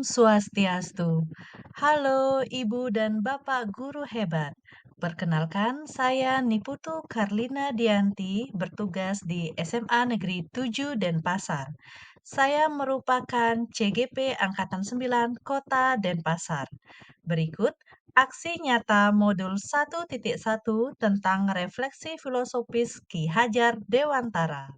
Swastiastu. Halo Ibu dan Bapak guru hebat. Perkenalkan, saya Niputu Karlina Dianti, bertugas di SMA Negeri 7 Denpasar. Saya merupakan CGP Angkatan 9 Kota Denpasar. Berikut aksi nyata modul 1.1 tentang refleksi filosofis Ki Hajar Dewantara.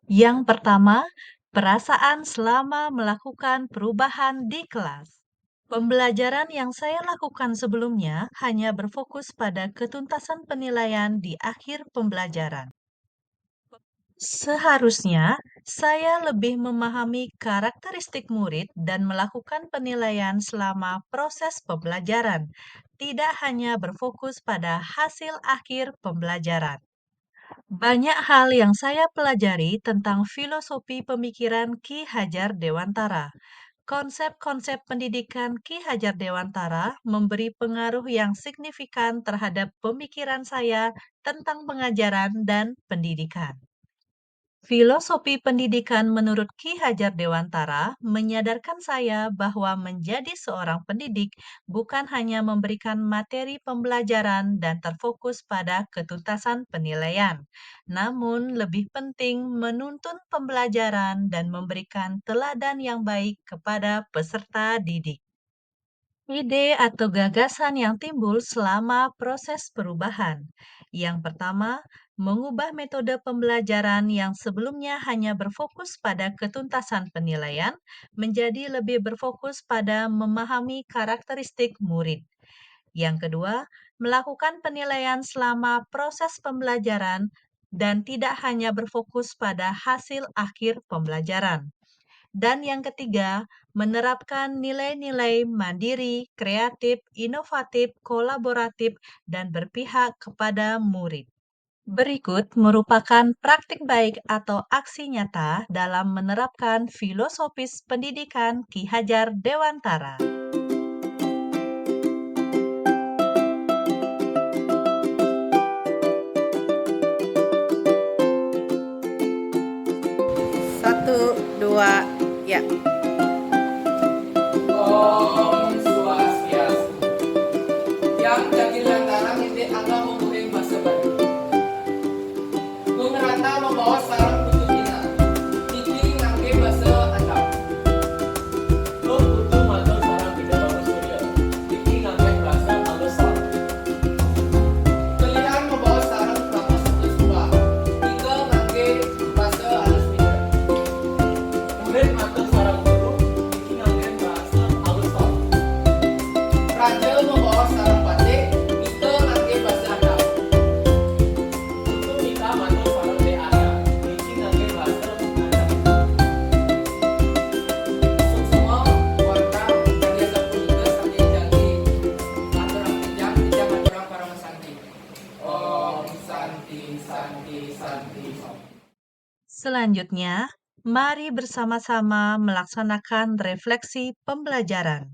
Yang pertama, perasaan selama melakukan perubahan di kelas. Pembelajaran yang saya lakukan sebelumnya hanya berfokus pada ketuntasan penilaian di akhir pembelajaran. Seharusnya saya lebih memahami karakteristik murid dan melakukan penilaian selama proses pembelajaran, tidak hanya berfokus pada hasil akhir pembelajaran. Banyak hal yang saya pelajari tentang filosofi pemikiran Ki Hajar Dewantara. Konsep-konsep pendidikan Ki Hajar Dewantara memberi pengaruh yang signifikan terhadap pemikiran saya tentang pengajaran dan pendidikan. Filosofi pendidikan menurut Ki Hajar Dewantara menyadarkan saya bahwa menjadi seorang pendidik bukan hanya memberikan materi pembelajaran dan terfokus pada ketuntasan penilaian, namun lebih penting menuntun pembelajaran dan memberikan teladan yang baik kepada peserta didik. Ide atau gagasan yang timbul selama proses perubahan. Yang pertama, mengubah metode pembelajaran yang sebelumnya hanya berfokus pada ketuntasan penilaian menjadi lebih berfokus pada memahami karakteristik murid. Yang kedua, melakukan penilaian selama proses pembelajaran dan tidak hanya berfokus pada hasil akhir pembelajaran. Dan yang ketiga, menerapkan nilai-nilai mandiri, kreatif, inovatif, kolaboratif, dan berpihak kepada murid. Berikut merupakan praktik baik atau aksi nyata dalam menerapkan filosofis pendidikan Ki Hajar Dewantara. Satu, dua, ya. Om Swastiastu. Yang jadi lantaran ini agak mempunyai bahasa Bali. Mengerata membawa sarang kutu bina. Titi ngangge bahasa Andam. Lo kutu matur sarang tidak bagus surya. Titi ngangge bahasa Alasan. Pilihan membawa sarang kelapa satu sumpah. Tiga ngangge bahasa Alus Bina. Murid matur sarang guru. Titi ngangge bahasa Alasan. Raja membawa sarang batik, kita ngangge bahasa Arab. Untuk kita matur sarang de Arya, iki ngangge bahasa Arab. Semua warga karya sapulugas kami janji, aturang pinjam aturang para mesanti. Om Santi Santi Santi. Selanjutnya, mari bersama-sama melaksanakan refleksi pembelajaran.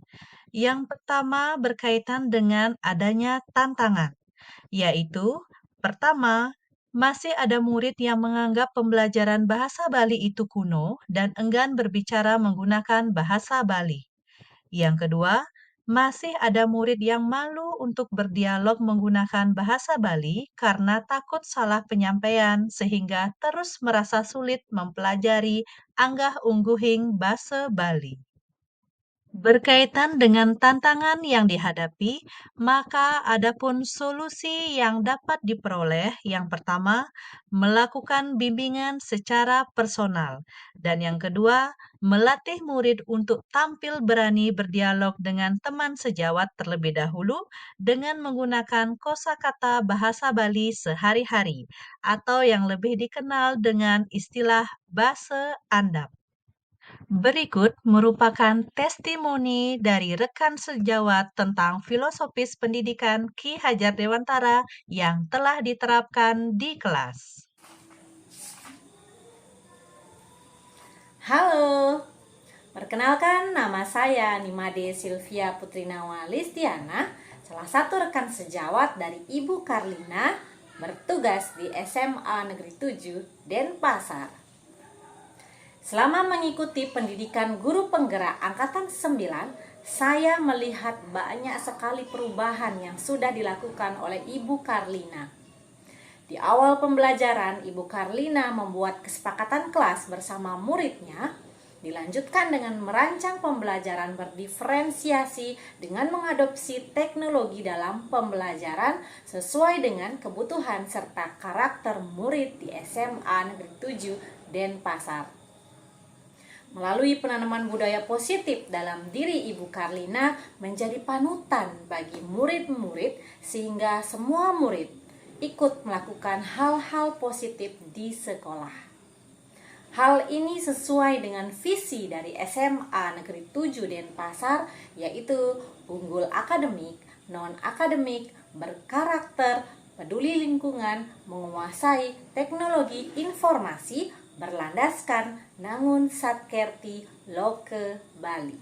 Yang pertama berkaitan dengan adanya tantangan, yaitu pertama, masih ada murid yang menganggap pembelajaran bahasa Bali itu kuno dan enggan berbicara menggunakan bahasa Bali. Yang kedua, masih ada murid yang malu untuk berdialog menggunakan bahasa Bali karena takut salah penyampaian sehingga terus merasa sulit mempelajari Anggah Ungguhing Basa Bali. Berkaitan dengan tantangan yang dihadapi, maka adapun solusi yang dapat diperoleh. Yang pertama, melakukan bimbingan secara personal, dan yang kedua, melatih murid untuk tampil berani berdialog dengan teman sejawat terlebih dahulu dengan menggunakan kosakata bahasa Bali sehari-hari, atau yang lebih dikenal dengan istilah bahasa Andap. Berikut merupakan testimoni dari rekan sejawat tentang filosofis pendidikan Ki Hajar Dewantara yang telah diterapkan di kelas. Halo, perkenalkan nama saya Nimade Sylvia Putrinawa Listiana, salah satu rekan sejawat dari Ibu Karlina, bertugas di SMA Negeri 7 Denpasar. Selama mengikuti pendidikan guru penggerak angkatan 9, saya melihat banyak sekali perubahan yang sudah dilakukan oleh Ibu Karlina. Di awal pembelajaran, Ibu Karlina membuat kesepakatan kelas bersama muridnya, dilanjutkan dengan merancang pembelajaran berdiferensiasi dengan mengadopsi teknologi dalam pembelajaran sesuai dengan kebutuhan serta karakter murid di SMA Negeri 7 Denpasar. Melalui penanaman budaya positif dalam diri Ibu Karlina menjadi panutan bagi murid-murid sehingga semua murid ikut melakukan hal-hal positif di sekolah. Hal ini sesuai dengan visi dari SMA Negeri 7 Denpasar, yaitu unggul akademik, non-akademik, berkarakter, peduli lingkungan, menguasai teknologi informasi, berlandaskan Nangun Satkerti Loke Bali.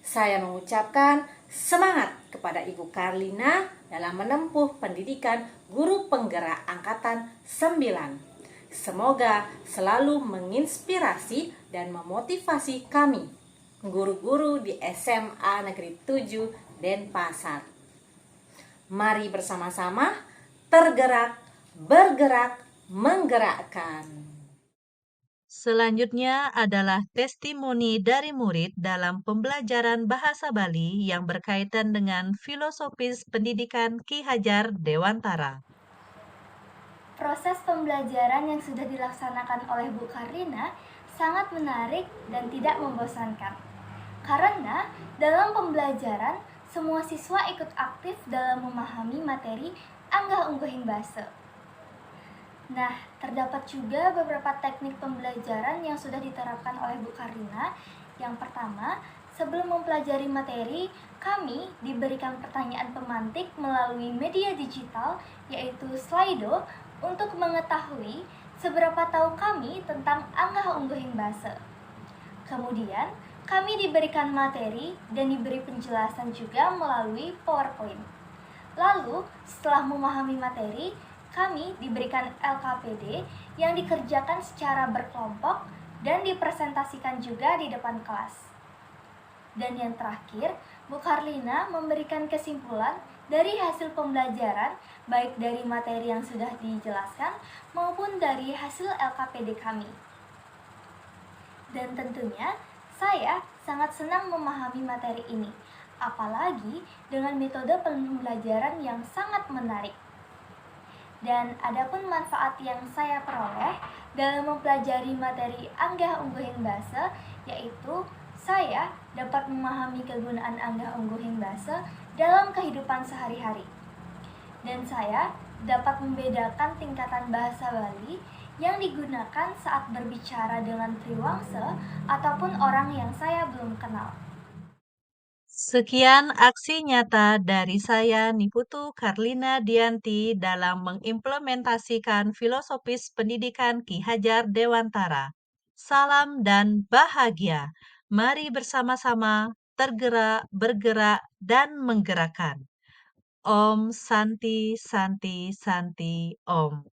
Saya mengucapkan semangat kepada Ibu Karlina dalam menempuh pendidikan guru penggerak angkatan 9. Semoga selalu menginspirasi dan memotivasi kami, guru-guru di SMA Negeri 7 Denpasar. Mari bersama-sama tergerak, bergerak, menggerakkan. Selanjutnya adalah testimoni dari murid dalam pembelajaran bahasa Bali yang berkaitan dengan filosofis pendidikan Ki Hajar Dewantara. Proses pembelajaran yang sudah dilaksanakan oleh Bu Karlina sangat menarik dan tidak membosankan. Karena dalam pembelajaran, semua siswa ikut aktif dalam memahami materi Anggah Ungguhing Basa. Nah, terdapat juga beberapa teknik pembelajaran yang sudah diterapkan oleh Bu Karlina. Yang pertama, sebelum mempelajari materi, kami diberikan pertanyaan pemantik melalui media digital, yaitu Slido, untuk mengetahui seberapa tahu kami tentang Anggah Ungguhing Basa. Kemudian, kami diberikan materi dan diberi penjelasan juga melalui PowerPoint. Lalu, setelah memahami materi, kami diberikan LKPD yang dikerjakan secara berkelompok dan dipresentasikan juga di depan kelas. Dan yang terakhir, Bu Karlina memberikan kesimpulan dari hasil pembelajaran, baik dari materi yang sudah dijelaskan maupun dari hasil LKPD kami. Dan tentunya, saya sangat senang memahami materi ini, apalagi dengan metode pembelajaran yang sangat menarik. Dan adapun manfaat yang saya peroleh dalam mempelajari materi Anggah Ungguhing Basa, yaitu saya dapat memahami kegunaan Anggah Ungguhing Basa dalam kehidupan sehari-hari. Dan saya dapat membedakan tingkatan bahasa Bali yang digunakan saat berbicara dengan Triwangsa ataupun orang yang saya belum kenal. Sekian aksi nyata dari saya, Niputu Karlina Dianti, dalam mengimplementasikan filosofis pendidikan Ki Hajar Dewantara. Salam dan bahagia. Mari bersama-sama tergerak, bergerak, dan menggerakkan. Om Santi Santi Santi Om.